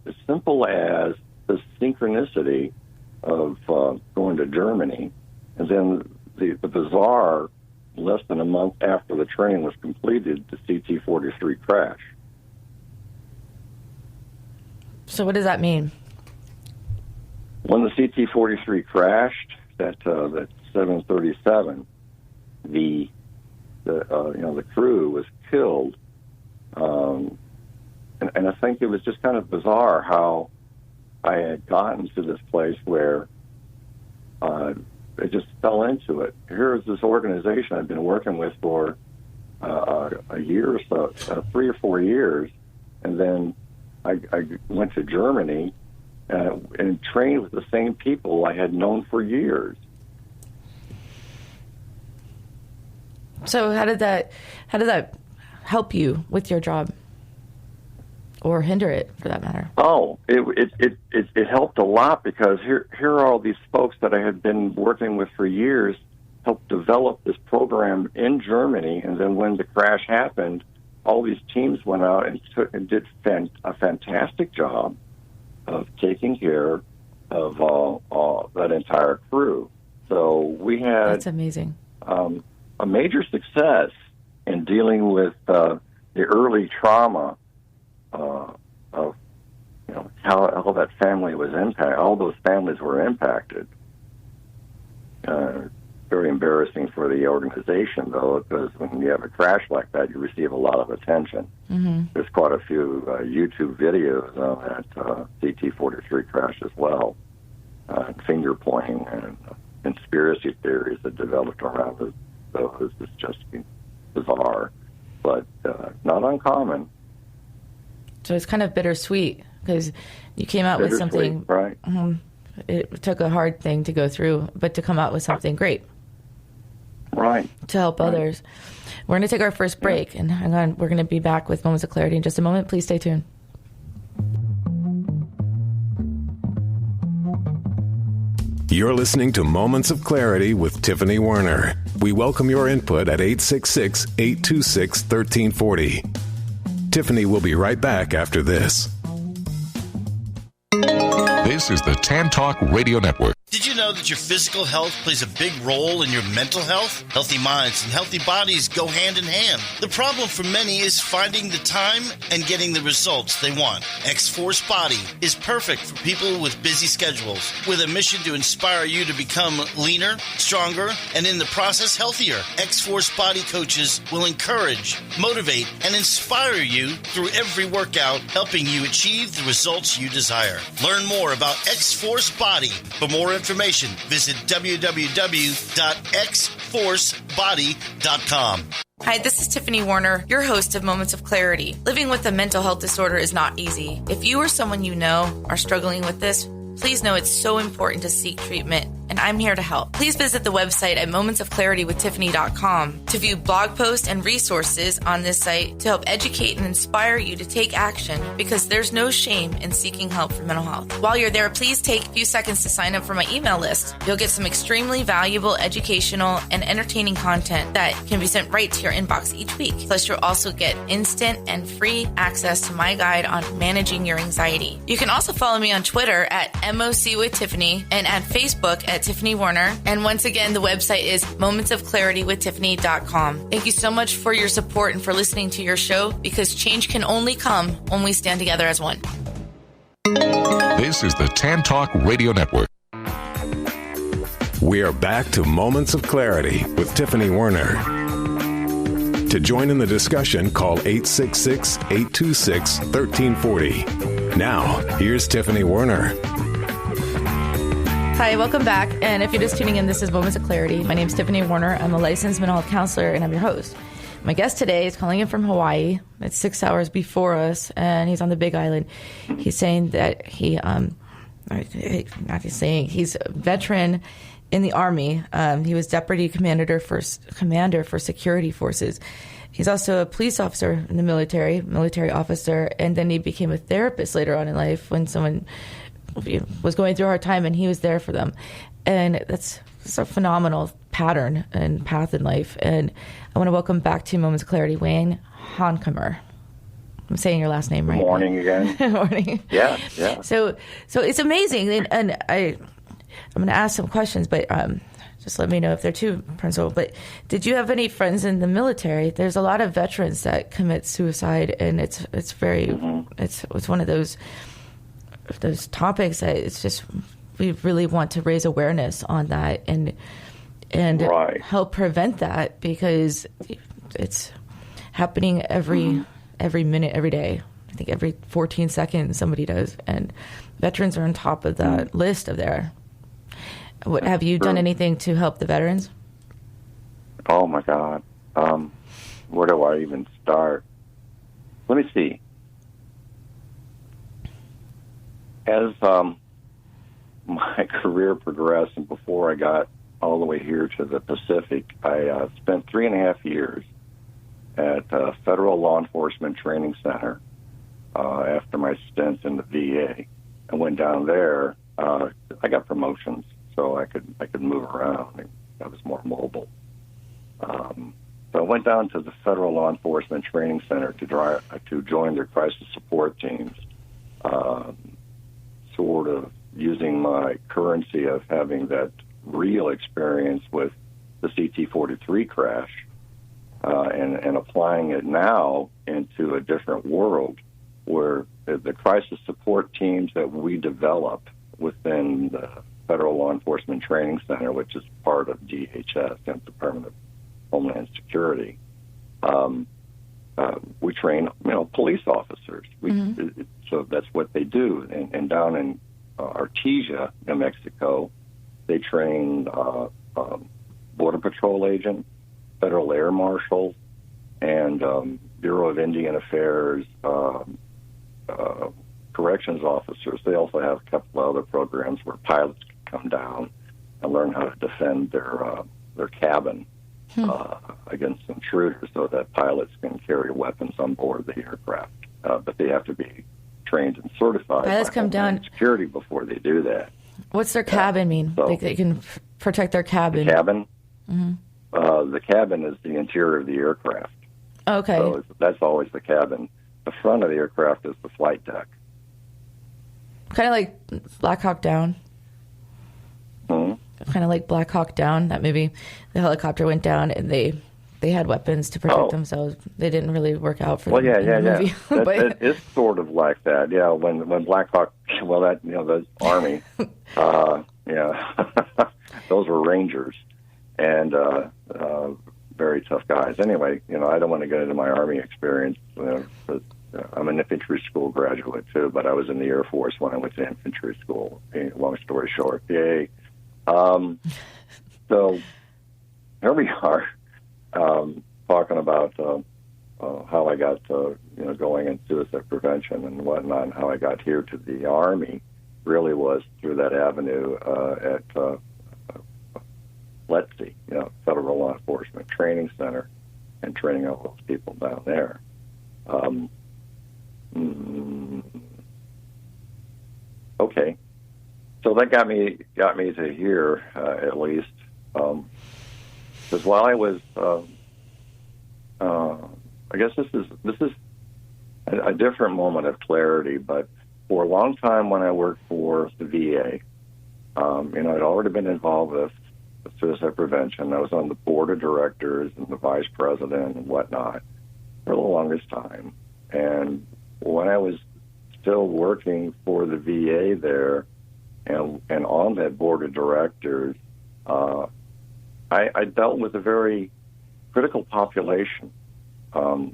as simple as the synchronicity of going to Germany, and then the bizarre, less than a month after the training was completed, the CT-43 crash. So what does that mean? When the CT-43 crashed, that 737, the crew was killed, and I think it was just kind of bizarre how I had gotten to this place where I just fell into it. Here's this organization I've been working with for a year or so, 3 or 4 years, and then I went to Germany and trained with the same people I had known for years. So how did that help you with your job, or hinder it, for that matter? Oh, it helped a lot, because here are all these folks that I had been working with for years, helped develop this program in Germany, and then when the crash happened, all these teams went out and did a fantastic job of taking care of that entire crew. So we had That's amazing. A major success in dealing with the early trauma of how that family was impacted. All those families were impacted. Very embarrassing for the organization, though, because when you have a crash like that, you receive a lot of attention. Mm-hmm. There's quite a few YouTube videos of that CT-43 crash as well, finger pointing and conspiracy theories that developed around it. So it's just bizarre, but not uncommon. So it's kind of bittersweet, because you came out with something. Right. It took a hard thing to go through, but to come out with something great. Right. To help others. We're going to take our first break, and hang on, we're going to be back with Moments of Clarity in just a moment. Please stay tuned. You're listening to Moments of Clarity with Tiffany Werner. We welcome your input at 866-826-1340. Tiffany will be right back after this. This is the Tan Talk Radio Network. Did you know that your physical health plays a big role in your mental health? Healthy minds and healthy bodies go hand in hand. The problem for many is finding the time and getting the results they want. X-Force Body is perfect for people with busy schedules, with a mission to inspire you to become leaner, stronger, and in the process healthier. X-Force Body coaches will encourage, motivate, and inspire you through every workout, helping you achieve the results you desire. Learn more about X-Force Body. For more information, visit www.xforcebody.com. Hi, this is Tiffany Werner, your host of Moments of Clarity. Living with a mental health disorder is not easy. If you or someone you know are struggling with this, please know it's so important to seek treatment, and I'm here to help. Please visit the website at momentsofclaritywithtiffany.com to view blog posts and resources on this site to help educate and inspire you to take action, because there's no shame in seeking help for mental health. While you're there, please take a few seconds to sign up for my email list. You'll get some extremely valuable educational and entertaining content that can be sent right to your inbox each week. Plus, you'll also get instant and free access to my guide on managing your anxiety. You can also follow me on Twitter at MOC with Tiffany and at Facebook at Tiffany Werner. And once again, the website is momentsofclaritywithtiffany.com. Thank you so much for your support and for listening to your show, because change can only come when we stand together as one. This is the Tan Talk Radio Network. We are back to Moments of Clarity with Tiffany Werner. To join in the discussion, call 866-826-1340. Now, here's Tiffany Werner. Hi, welcome back. And if you're just tuning in, this is Moments of Clarity. My name is Tiffany Werner. I'm a licensed mental health counselor, and I'm your host. My guest today is calling in from Hawaii. It's 6 hours before us, and he's on the Big Island. He's saying that he's a veteran in the Army. He was deputy commander for security forces. He's also a police officer in the military officer, and then he became a therapist later on in life when someone was going through a hard time, and he was there for them. And that's a phenomenal pattern and path in life. And I want to welcome back to Moments of Clarity, Wayne Honkamer. I'm saying your last name right. Morning again. Morning. Yeah. So it's amazing, and I'm going to ask some questions, but just let me know if they're too personal. But did you have any friends in the military? There's a lot of veterans that commit suicide, and it's very it's one of those topics that it's just we really want to raise awareness on that and right. help prevent that, because it's happening every minute, every day. I think every 14 seconds somebody does, and veterans are on top of that list of there. What have you done anything to help the veterans? Oh my God, where do I even start? Let me see. As my career progressed, and before I got all the way here to the Pacific, I spent 3.5 years at Federal Law Enforcement Training Center after my stint in the VA. I went down there. I got promotions, so I could move around. I was more mobile. So I went down to the Federal Law Enforcement Training Center to join their crisis support teams, sort of using my currency of having that real experience with the CT-43 crash and applying it now into a different world where the crisis support teams that we develop within the Federal Law Enforcement Training Center, which is part of DHS, and Department of Homeland Security, we train, police officers. So that's what they do. And down in Artesia, New Mexico, they train Border Patrol agents, Federal Air Marshals, and Bureau of Indian Affairs corrections officers. They also have a couple of other programs where pilots can come down and learn how to defend their cabin against intruders, so that pilots can carry weapons on board the aircraft. But they have to be trained and certified pilots by come Homeland down Security before they do that. What's their cabin mean? So, they can protect their cabin. The cabin? The cabin is the interior of the aircraft. Okay. So that's always the cabin. The front of the aircraft is the flight deck. Kind of like Black Hawk Down. Kind of like Black Hawk Down. That movie, the helicopter went down and they had weapons to protect themselves. They didn't really work out for them. Yeah. Movie. It is sort of like that. Yeah, when Black Hawk, the Army, those were Rangers and very tough guys. Anyway, I don't want to get into my Army experience. But I'm an infantry school graduate too, but I was in the Air Force when I went to infantry school. Long story short, yay. So here we are. Talking about how I got going in suicide prevention and whatnot, and how I got here to the Army really was through that avenue at FLETC, Federal Law Enforcement Training Center, and training all those people down there. Okay, so that got me to here at least, because while I was. I guess this is a different moment of clarity, but for a long time when I worked for the VA, I'd already been involved with suicide prevention. I was on the board of directors and the vice president and whatnot for the longest time. And when I was still working for the VA there and on that board of directors, I dealt with a very critical population of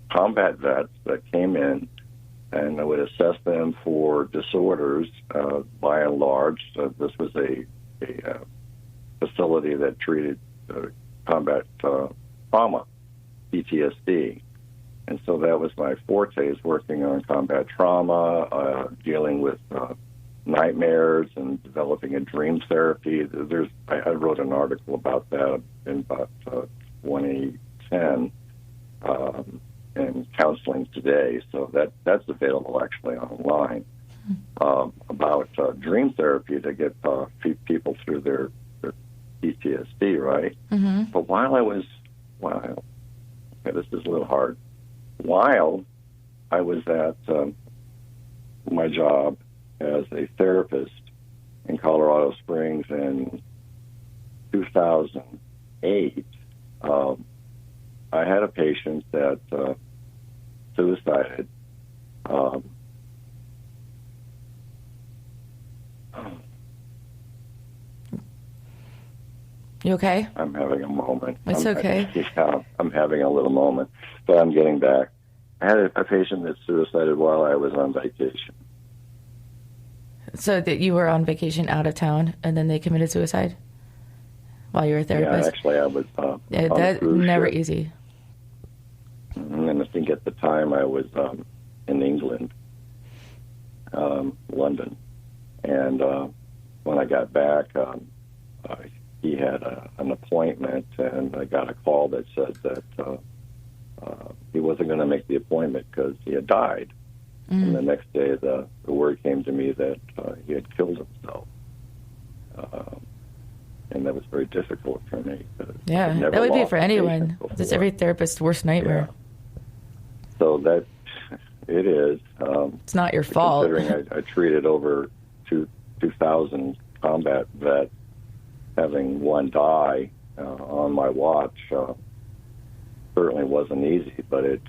combat vets that came in, and I would assess them for disorders. By and large, this was a facility that treated combat trauma, PTSD. And so that was my forte, is working on combat trauma, dealing with nightmares and developing a dream therapy. I wrote an article about that in about 2010 in Counseling Today, so that's available actually online, about dream therapy to get people through their PTSD, right? Mm-hmm. But this is a little hard. while I was at my job as a therapist in Colorado Springs in 2008, I had a patient that suicided. You okay? I'm having a moment. It's okay. I'm having a little moment, but I'm getting back. I had a patient that suicided while I was on vacation. So that you were on vacation out of town, and then they committed suicide while you were a therapist? Yeah, actually, I was yeah, on that's never ship. easy. And I think at the time I was in England, London. And when I got back, he had an appointment, and I got a call that said that he wasn't going to make the appointment because he had died. And the next day, the word came to me that he had killed himself. And that was very difficult for me. Yeah, that would be for anyone. It's every therapist's worst nightmare. Yeah. So that, it is. It's not your fault. Considering I treated over 2,000 combat vets, having one die on my watch certainly wasn't easy, but it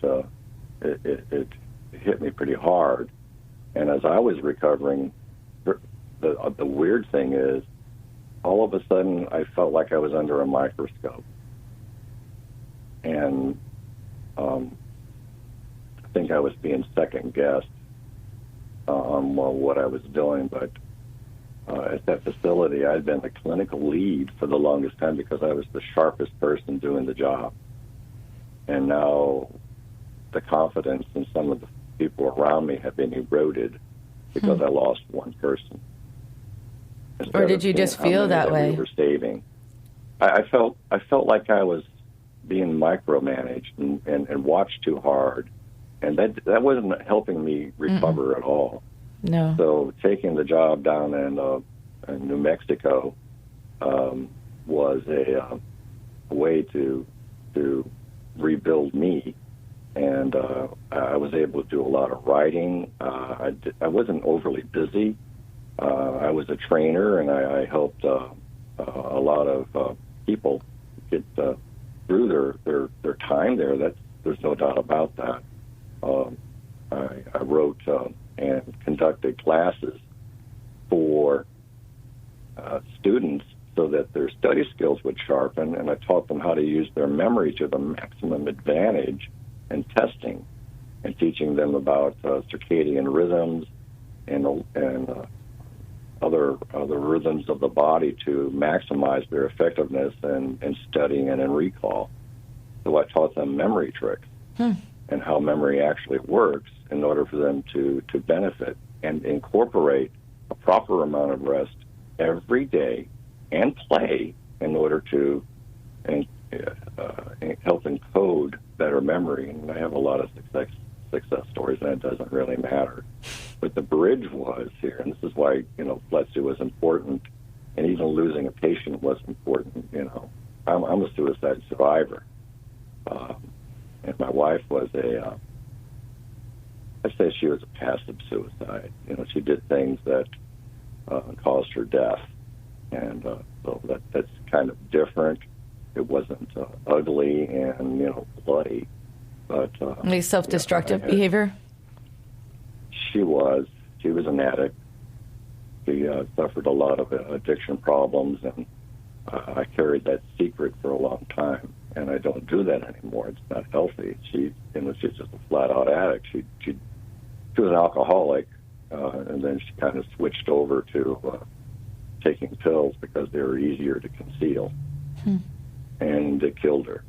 hit me pretty hard. And as I was recovering, the weird thing is, all of a sudden, I felt like I was under a microscope. And I think I was being second-guessed on what I was doing, but at that facility, I'd been the clinical lead for the longest time because I was the sharpest person doing the job. And now the confidence in some of the people around me have been eroded because I lost one person. Or did you just feel that way? We were saving. I felt like I was being micromanaged and watched too hard, and that wasn't helping me recover at all. No. So taking the job down in New Mexico was a way to rebuild me, and I was able to do a lot of writing. I wasn't overly busy. I was a trainer, and I helped a lot of people get through their time there. There's no doubt about that. I wrote and conducted classes for students so that their study skills would sharpen, and I taught them how to use their memory to the maximum advantage in testing and teaching them about circadian rhythms and other rhythms of the body to maximize their effectiveness in studying and in recall. So I taught them memory tricks and how memory actually works in order for them to benefit and incorporate a proper amount of rest every day and play in order to help encode better memory. And I have a lot of success stories, and it doesn't really matter. But the bridge was here, and this is why, Fletcher was important, and even losing a patient was important. I'm a suicide survivor. And my wife was I'd say she was a passive suicide. She did things that caused her death. And so that's kind of different. It wasn't ugly and, bloody. But self-destructive behavior? She was an addict. She suffered a lot of addiction problems, and I carried that secret for a long time. And I don't do that anymore. It's not healthy. She's just a flat-out addict. She was an alcoholic, and then she kind of switched over to taking pills because they were easier to conceal, and it killed her.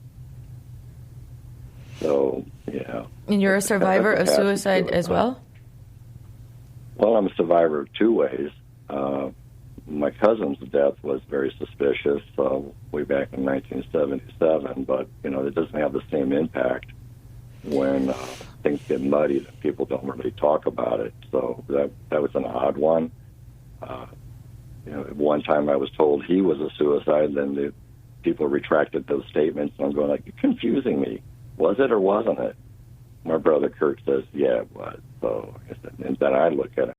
So, yeah. And you're a survivor of suicide as well? Well, I'm a survivor of two ways. My cousin's death was very suspicious way back in 1977, but, it doesn't have the same impact when things get muddy and people don't really talk about it. So that was an odd one. At one time I was told he was a suicide, then the people retracted those statements, and I'm going like, you're confusing me. Was it or wasn't it? My brother Kurt says, yeah, it was. So, and then I look at it.